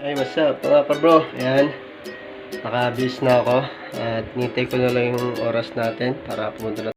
Ay, what's up mga ka-bro? Ayan, nakabis na ako at nintay ko na lang yung oras natin para pumunta na.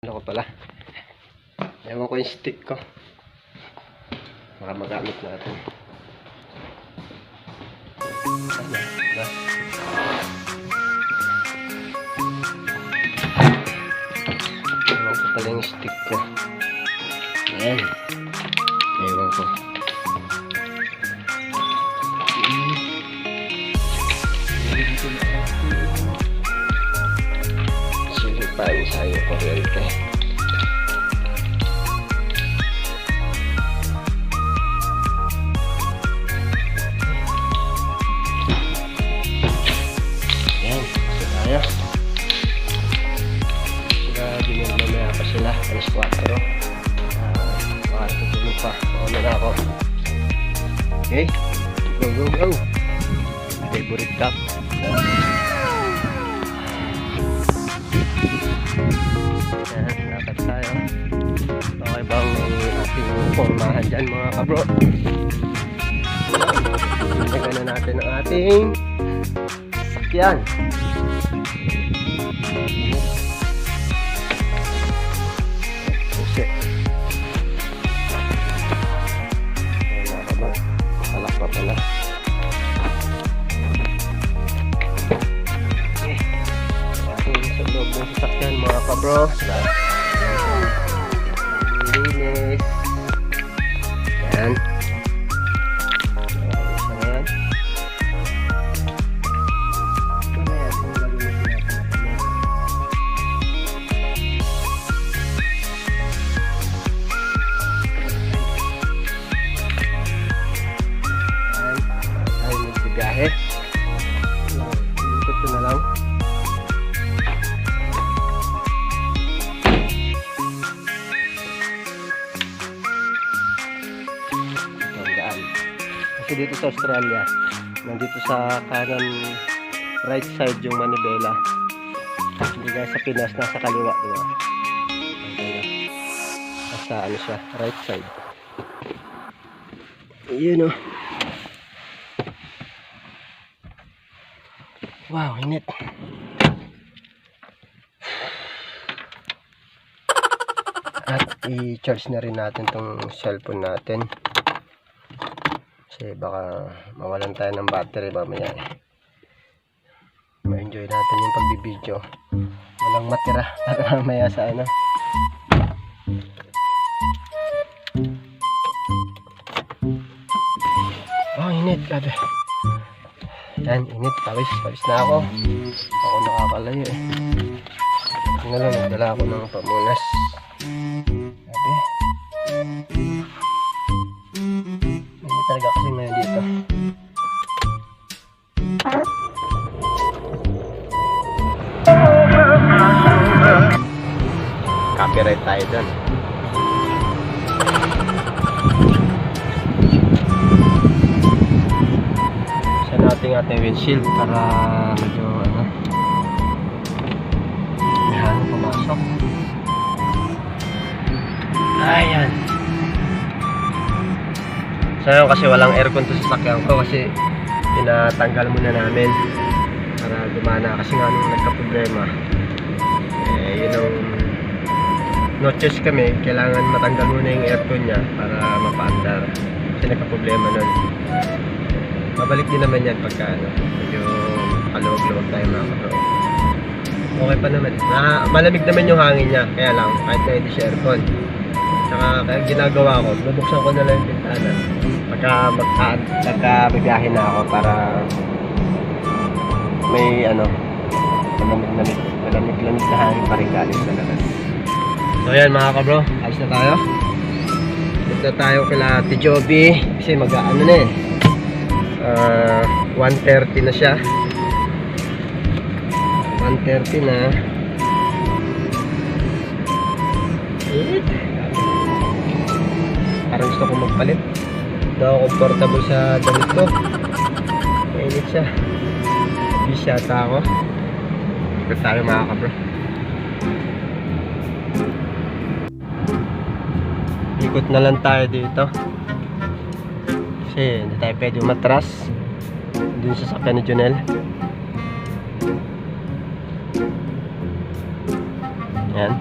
Ano ko pala? Ewan ko yung stick ko. Baka magamit natin. Ano? Diba? Ewan ko pala yung stick ko. Ayan. Ewan ko. Silipan sa'yo kuryente. Mamaya pa sila, alas 4. Baka tutulog pa. Mauna na ako. Okay, go go go. Favorite cup. Ayan, lakad tayo. Okay bang ating formahan dyan mga kabro? Lagyan na natin ang ating sakyan. Pala. Okay. Sa loob ng sasakyan mga kabro. Linis. Yan. Yan. Biyahe. Ikot ko na lang. Tandaan. Kasi dito sa Australia, nandito sa kanan right side yung manibela. Hindi guys sa Pinas nasa kaliwa, diba? Nasa ano siya, right side. Yun o. Wow, init. At i-charge na rin natin tong cellphone natin. Kasi baka mawalan tayo ng battery mamaya. Ma-enjoy natin yung pagbibideo. Walang matira para mamaya sa ano. Oh, init, grabe. Yan, init, pawis na ako. Ako nakakalayo eh. Buti na lang, nagdala ako ng pamunas. Sabi. Hindi talaga kasi ngayon dito. Copyright tayo dun. Isa natin ating windshield para medyo ano, may hangin pumasok. Ayan. So yun, kasi walang aircon to sa sakyan ko kasi pinatanggal muna namin para gumana kasi nga nung nagka-problema yun ang no choice kami, kailangan matanggal muna yung aircon niya para mapaandar kasi nagka-problema nun. Mabalik din naman yan pagka ano, medyo kaluwag-luwag tayo mga kapro. Okay pa naman, malamig naman yung hangin niya, kaya lang kahit na hindi siya aircon. Saka kaya ginagawa ko, nabuksan ko na lang yung bintana pagka bibiyahe na ako para may ano, malamig na hangin pa rin galing sa labas. So yan mga kabro, alis na tayo. Dito tayo kila Ate Joby kasi mag-ano na eh, 1:30 na siya. 1:30 na. Parang gusto ko magpalit. Hindi ako comfortable sa damit ko. Mainit siya. Bis yata ako. Ikot tayo mga kabro. Ikot na lang tayo dito. Kasi hindi tayo pwede umatras dun sa sakyan ni Jonel. Yan.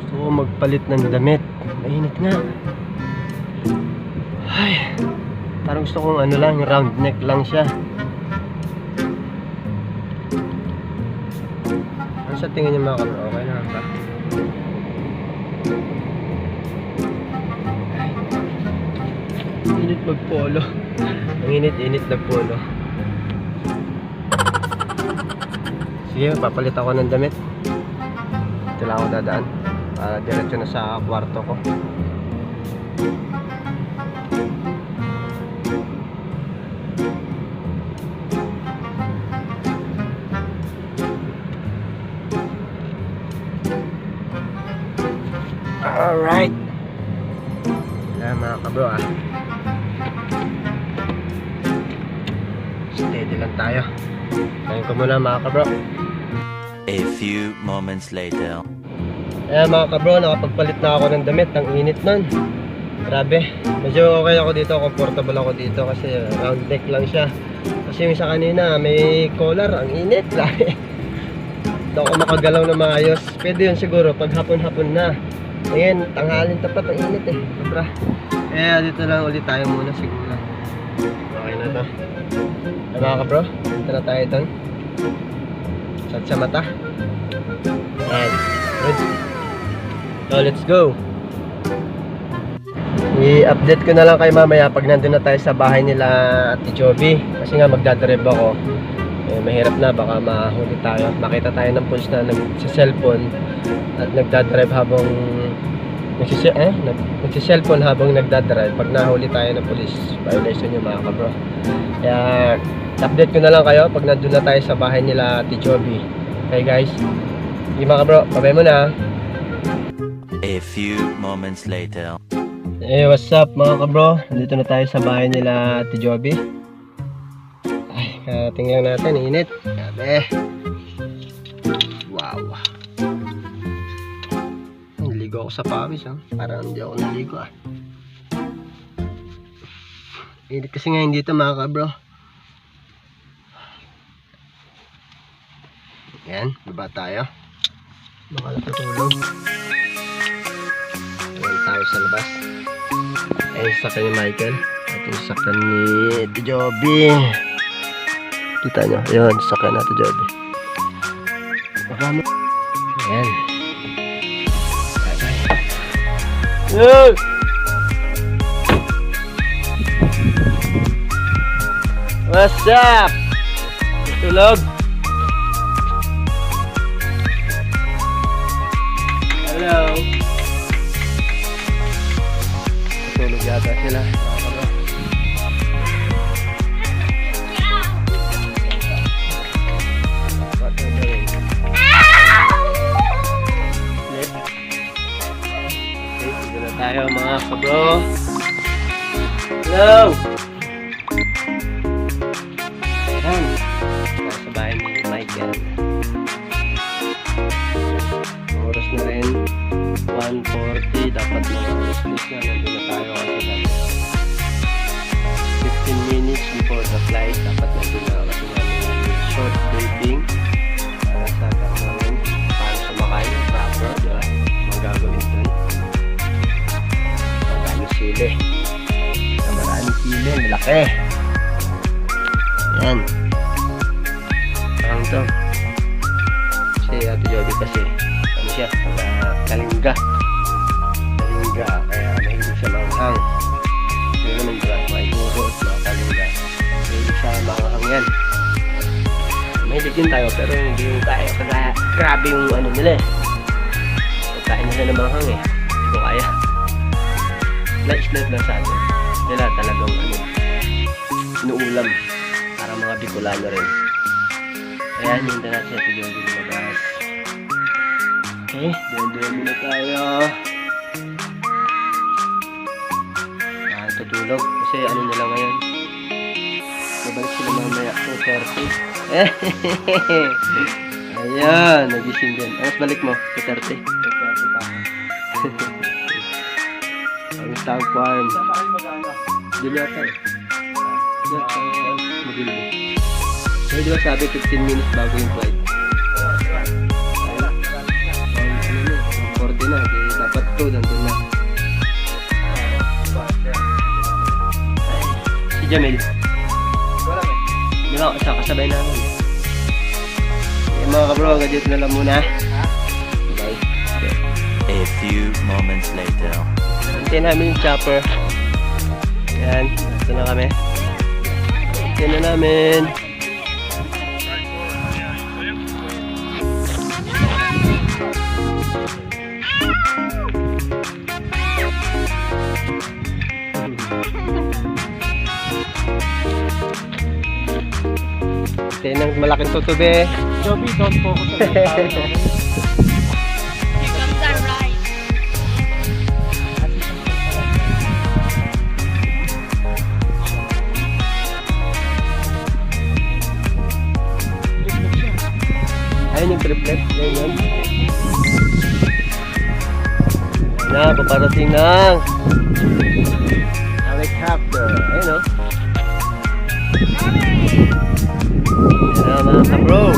Gusto ko magpalit ng damit. Mainit nga. Ay, parang gusto kong ano lang, round neck lang siya. Ano sa tingin niyo mga kabro? Okay na ba? Init magpolo. Ang init-init nagpolo. Sige, papalit ako ng damit. Ito lang ako dadaan para diretso na sa kwarto ko. Alright. Kaya mga kabro steady lang tayo. Kain ko muna mga kabro. A few moments later. Ayan mga kabro, nakapagpalit na ako ng damit. Ang init nun. Grabe. Medyo okay ako dito, comfortable ako dito kasi round neck lang siya. Kasi yung sa kanina may collar, ang init. Grabe. Hindi ako makagalaw na maayos. Pwede yun siguro pag hapon-hapon na. Ngayon, tanghalin tapat, ang init eh. Sobra. Kaya dito lang ulit tayo muna siguro. Okay na to. Ay mga kabro, dito na tayo doon. Sat sa mata. And good. So let's go. I-update ko na lang kayo mamaya pag nandun na tayo sa bahay nila Ate Joby. Kasi nga magdadrive ako. Mahirap na, baka mahuli tayo. Makita tayo ng pulis na nagsiselfone at nagdadrive habang nagsiselfone habang nagdadrive. Pag nahuli tayo ng pulis, violation yung mga kabro. Kaya update ko na lang kayo pag nandun na tayo sa bahay nila Ate Joby. Okay guys, sige mga kabro, babay mo na. A few moments later. Hey, what's up mga kabro? Nandito na tayo sa bahay nila Ate Joby. Ay, tingnan natin, init. Grabe. Wow. Naligo ako sa pawis, parang hindi ako naligo Init kasi ngayon dito mga kabro. Yan, baba tayo. Baka natutulog. Ayan, tao sa labas. Ayan yung sakyan ni Michael. At yung sakyan ni Ate Joby. Kita nyo, ayan, sakyan natin Joby. Baka mo. Ayan. Ayan. What's up? Tulog. Bro. Hello! Ayan. Nasa bahay ni Michael. Oras na rin. 1:40. Dapat mga alas-10 na. Nandun na tayo kasi 15 minutes before the flight. Dapat nandun na kasi namin short briefing. Para sa namin. Paano sumakay ng proper. Diba? Mga gagawin dun. Maraming sili. Maraming sili. Malaki. Yan. Parang to. Kasi Ate Jody kasi ano siya? Kalinga. Kalinga. Kaya mahilig siya manghang. Hindi naman dila. May guro at mga kalinga. Mahilig siya manghang yan. Mahilig din tayo pero hindi yung tayo. Kaya grabe yung ano nila eh. Pagkain nila ng manghang eh. Hindi ko kaya. Light lang sa atin. Nila talagang ano. Inuulam. Para mga Bicolano rin. Kaya hindi natin sa video yung lumabas. Okay, doon muna tayo. Tutulog. Kasi ano nila ngayon. Babalik sila mamaya 2:30. Ayan, nagising din. Alas balik mo? 2:30. 2:30 pa. Ang Stag Farm. Saan pa kayo mag-aanga? Doon yata eh. Magulog. So, di ba sabi 15 minutes bago yung flight? 40 na. Dapat 2, nandun na. Si Jamil. Di ba, kasabay namin. Okay, mga kabro, hanggang dito na lang muna. Bye. Okay. A few moments later. Hintayin namin yung chopper. Ayan, ito na kami. Hintayin na namin. Hintayin ng malaking tutubi. Joby, don't focus on the tao. Here comes our ride. Ayun yung triplet. Ayun yun. Na, paparating ng helicopter. Ayun o. Ayan mga kabro.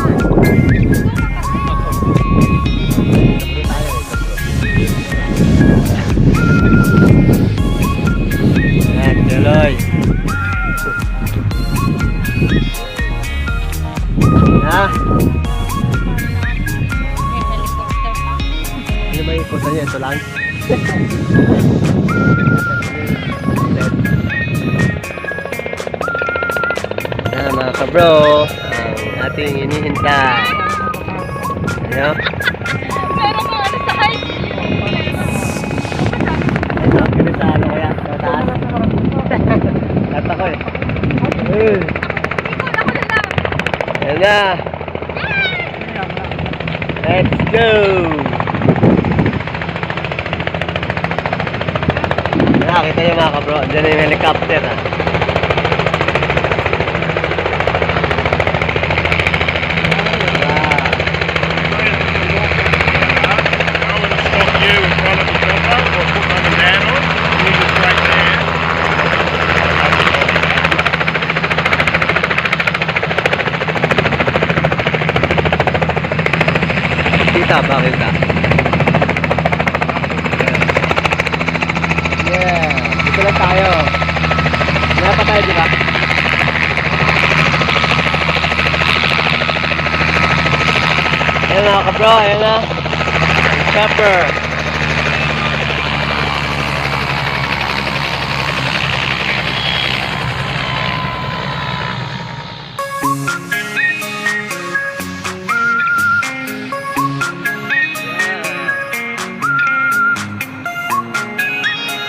Ayan, tuloy. Na. May helicopter pa. Ano ba yung pusa niya? Ito lang? Na mga kabro, ang ating inihintay. Ano? Pero mga ano sa height. Ano? Kaya sa ano kaya? Sa taas? Kata ko eh. Ikot ako na lang. Ayan na. Let's go! Nakakita niyo mga kabro, dyan yung helicopter ha. Kita ba kita? Yeah, dito lang tayo. Wala pa tayo, di ba? Ayan mga kabro, ayan na. Chopper.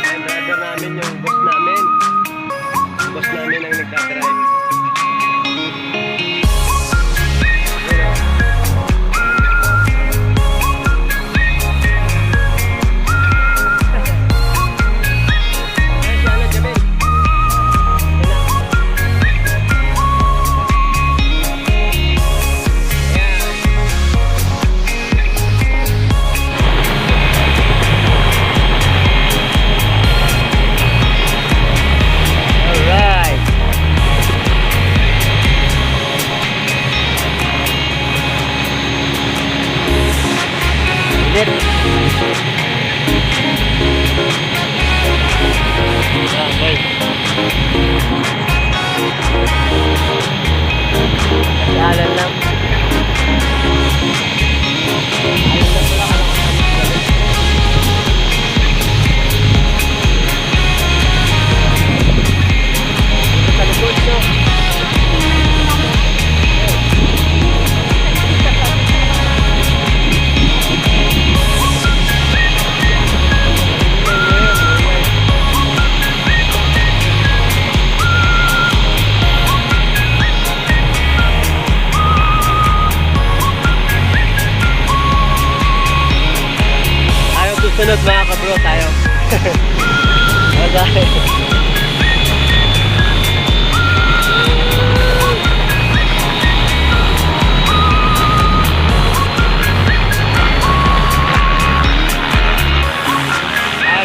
Ayan, brother namin yung boss namin. Yung boss namin ang nagdadrive. Ayan o. init. Okay. Alan lang. Sa likod, no? Sunod mga kabro tayo. Okay.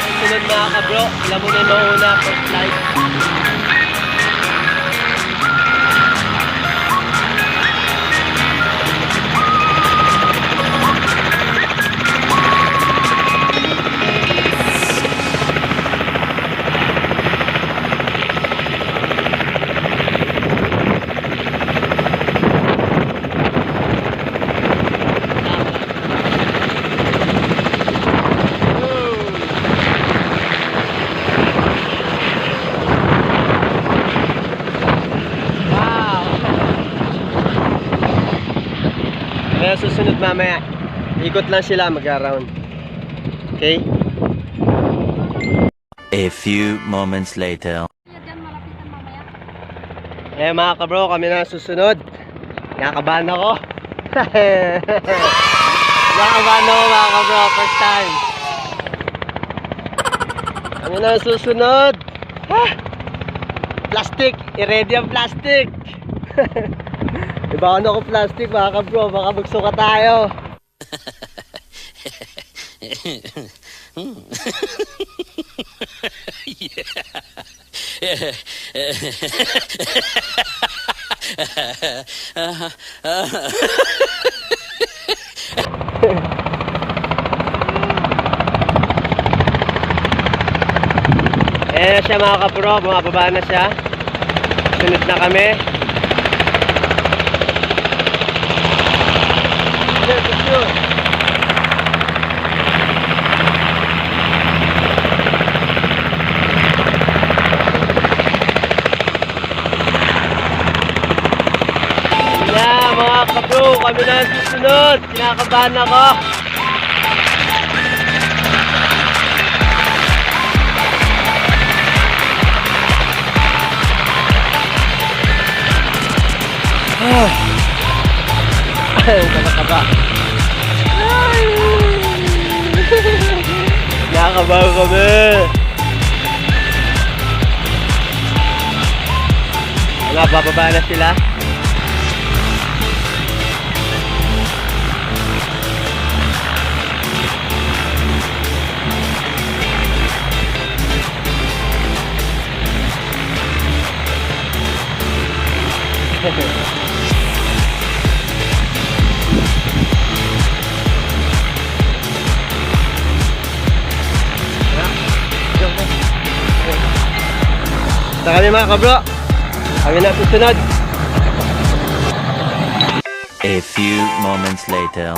Susunod mga kabro, alam mo na yung mauna, first light. Kaya susunod mamaya, ikot lang sila mag-around. Okay? A few moments later. Eh mga kabro, kami na susunod. Nakakabahan ako. Nakakabahan ako mga kabro, first time. Kami na susunod. Plastic, i-ready ang plastic. Diba ano ko plastic mga kabro, baka magsuka tayo. Ayan na siya mga kabro, bumababa na siya. Sunod na kami. Mga kabro, kami na susunod. Kinakabahan ako. Nakakaba. Nakakabahan kami. Wala, bababa na sila. Sa kami mga kabro, kami na susunod. A few moments later.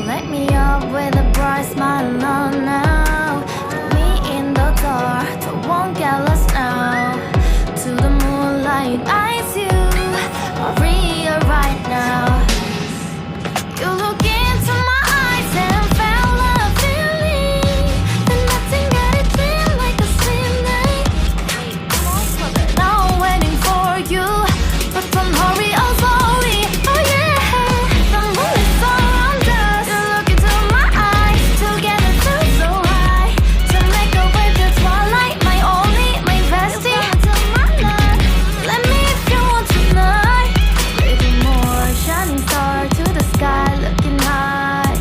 light me up with a bright smile on now. Put me in the dark, so won't get lost now. To the moonlight, eyes you are real right now. You look into my eyes and felt a feeling that nothing got it feel like a same night. Now I'm waiting for you, but don't hurry, I'll slowly. Oh yeah, the moon is around us. You look into my eyes, together feel so high. To make a way through twilight, my only, my bestie. Let me if you want tonight. Baby, more shining star to the sky, looking high.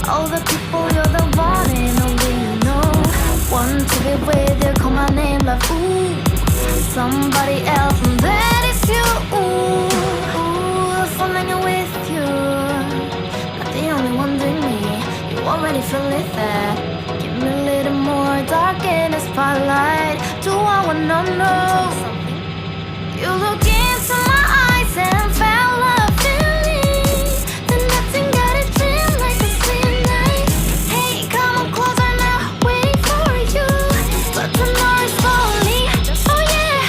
All the people, you're the one and only you know. Want to be with you, call my name like ooh. Somebody else, and that is you. Ooh, falling with you. Not the only one doing me. You already feel it there. Give me a little more dark in the spotlight. Do I wanna know? You look into my eyes and felt a feeling that nothing got it feel like the same night. Hey, come on closer now, waiting for you. But tomorrow is slowly. Oh yeah,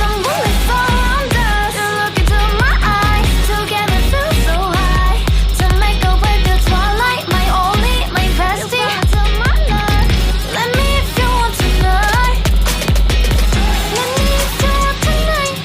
the moon is around us. You look into my eyes, together feel so high. To make a way through twilight, my only, my bestie. Let me if you want tonight. Let me if you want tonight.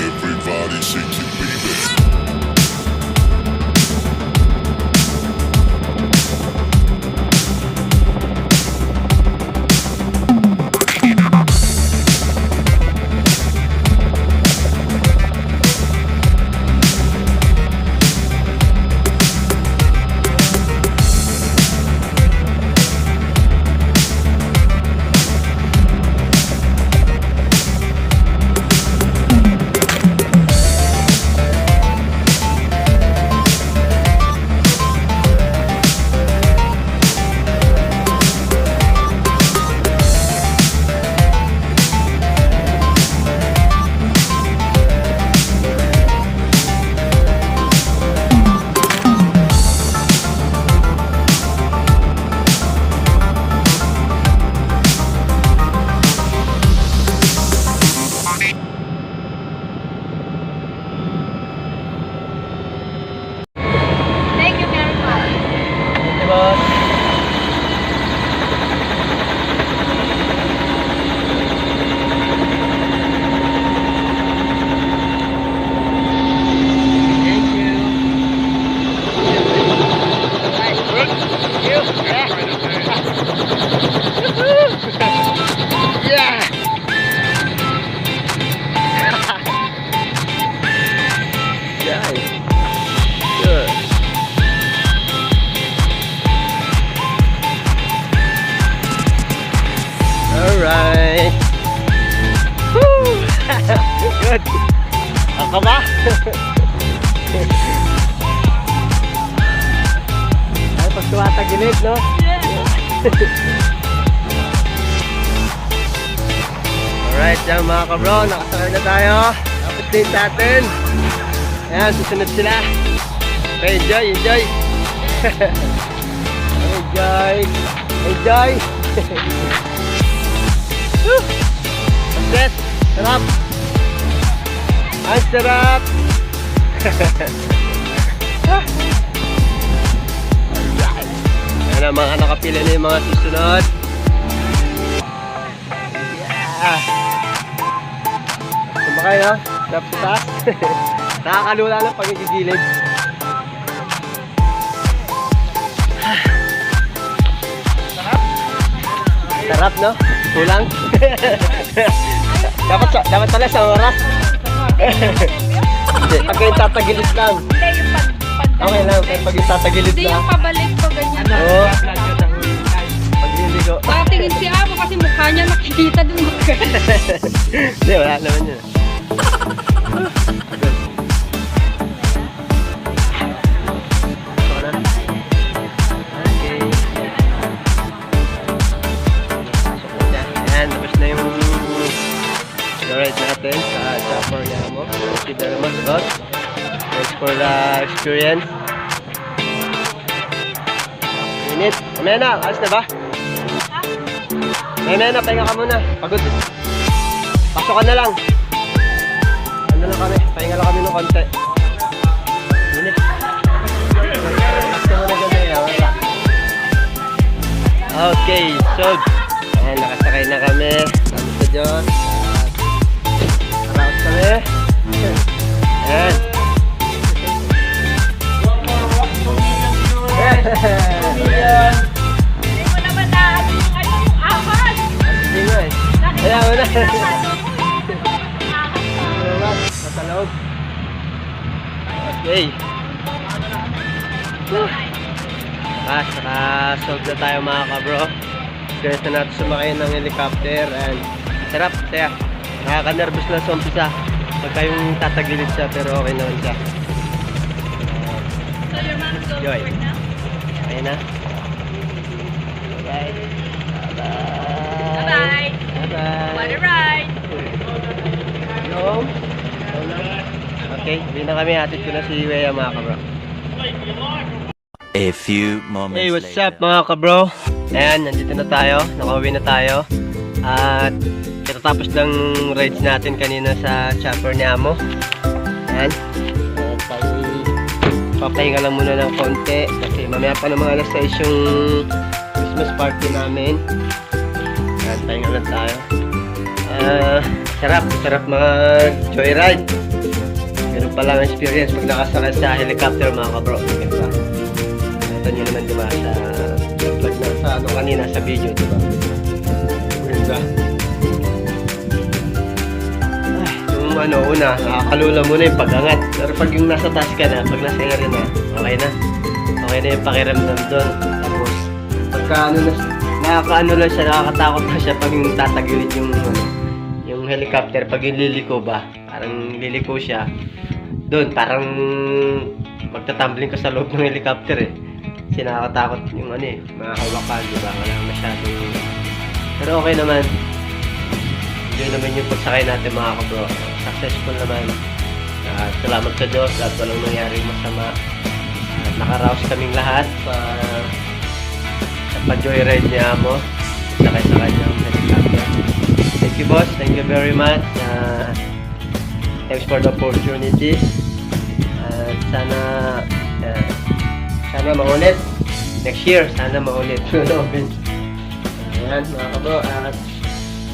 Everybody shake it, baby. Thank you very much. Thank you, boss. Thank you. Yeah. Yeah. Good. Alright. Woo! Good. Ako ba? Ay, pag tumatagilid, no? Alright, yan mga kabro, nakasakay na tayo. Tapos din sa atin. Ayan, susunod sila. Okay, enjoy, enjoy. Enjoy. Enjoy. Woo! Ang best. Sarap. Ang sarap. Ayan ang mga nakapila na yung mga susunod. Yeah. Sumakay, no? Sarap sa taas. Nakakalula lang pag nagigilid. Sarap, no? Kulang. dapat pala sa oras. Hindi, pag kayo tatagilid lang. Hindi, yung pag Okay lang, pag yung tatagilid Hindi lang. yung pabalik ko ganyan. Oo. Pagliligo. Patingin si Amo kasi mukha niya nakikita dun. Hindi, wala naman yun. Ayan, tapos na yung ride natin sa chopper ni Amo. Thank you very much, boss. Thanks for the experience. Init. Mamaya na, alas na ba? Mamaya na, pahinga ka muna. Pagod. Pasok ka na lang. Ano lang kami, pahinga lang kami ng konti. Init. Gusto mo na gano'n yan, wala. Okay, so ayan, nakasakay na kami. Salamat sa Diyos. Paraos kami. Ayan. Hindi mo naman na yung ahas. Hindi mo eh. Kaya mo na. Nasa loob. Okay. Nakasolve na tayo mga kabro. Experience na natin sumakay ng helicopter and sarap, saya. Nakaka-nervous lang sa umpisa. Pagka yung tatagilid siya pero okay naman siya. So your mom goes Joy. work now? Okay na? Bye. Bye-bye. Bye-bye. Bye-bye. What a ride. No? Okay, hindi na kami. Hatid ko na si Wea mga kabro. A few moments Hey, what's later. up mga kabro? Ayan, nandito na tayo. Nakauwi na tayo. At katatapos ng rides natin kanina sa chopper ni Amo. Ayan. At tayo papahinga lang muna ng konti. Kasi mamaya pa ng mga alas 6 yung Christmas party namin. Ayan, pahinga lang tayo. Sarap mag joyride. Ganun pala ang experience pag nakasakay sa helicopter mga kabro. Diba? Ito nyo naman diba sa vlog na sa ano kanina sa video diba? Ganda. Yung ano una, nakakalula muna yung pag-angat. Pero pag yung nasa taas ka na, pag nasa area na, okay na. Okay na yung pakiramdam doon. Tapos, pagka ano na, nakakaano lang siya, nakakatakot na siya pag yung tatagilid yung helicopter, pag yung liliko ba, parang liliko siya. Doon, parang magtatumbling ka sa loob ng helicopter eh. Kasi nakakatakot yung ano eh, mga hawakan, diba? Wala masyadong... Pero okay naman. Enjoy naman yung pagsakay natin mga kabro. Successful naman. Salamat sa Diyos at walang nangyaring masama. Nakaraos kaming lahat sa pa-joyride niya mo. Sakay-sakay niyang helicopter. Thank you boss, thank you very much. Thanks for the opportunity. Sana maulit. Next year, sana maulit. Ayan mga kabro.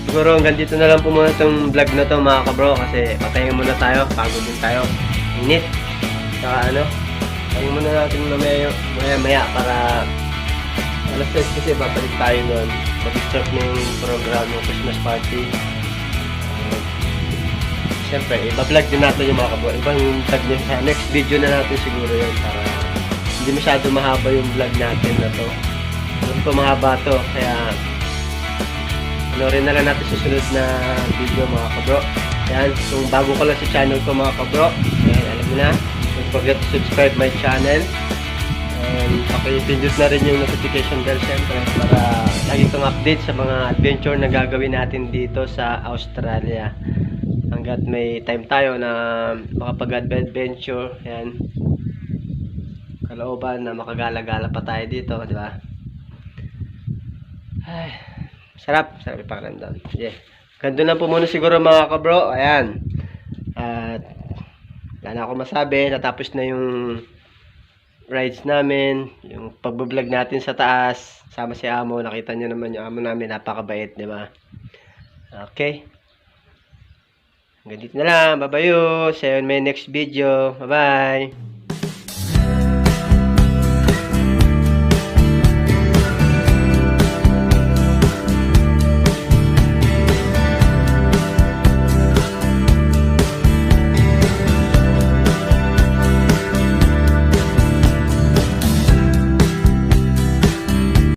Siguro hanggang dito na lang po muna itong vlog na to mga kabro. Kasi patayin muna tayo. Pagod din tayo. Init. Saka ano. Patayin muna natin maya para alas 6 kasi babalik tayo nun. Mag-start na yung program ng Christmas party. Siyempre, iba-vlog din natin yung mga kabro. Ibang vlog din sa next video na natin siguro yun para hindi masyado mahaba yung vlog natin na to. Hindi pa mahaba to. Kaya rin na lang natin susunod na video mga kabro. Ayan, kung bago ka lang sa channel ko mga kabro, ayan, alam mo na, don't forget to subscribe my channel. And pakipindot na rin yung notification bell siyempre para lagi kang update sa mga adventure na gagawin natin dito sa Australia. Hanggat may time tayo na makapag-adventure, ayan, kalooban na makagala-gala pa tayo dito, di ba? Ay, sarap yung pakiramdam. Yeah. Ganito lang po muna siguro mga kabro. Ayan. At wala na ako masabi. Natapos na yung rides namin. Yung pagbablog natin sa taas. Sama si Amo. Nakita nyo naman yung Amo namin. Napakabait, di ba? Okay. Hanggang dito na lang. Bye-bye. See you in my next video. Bye-bye.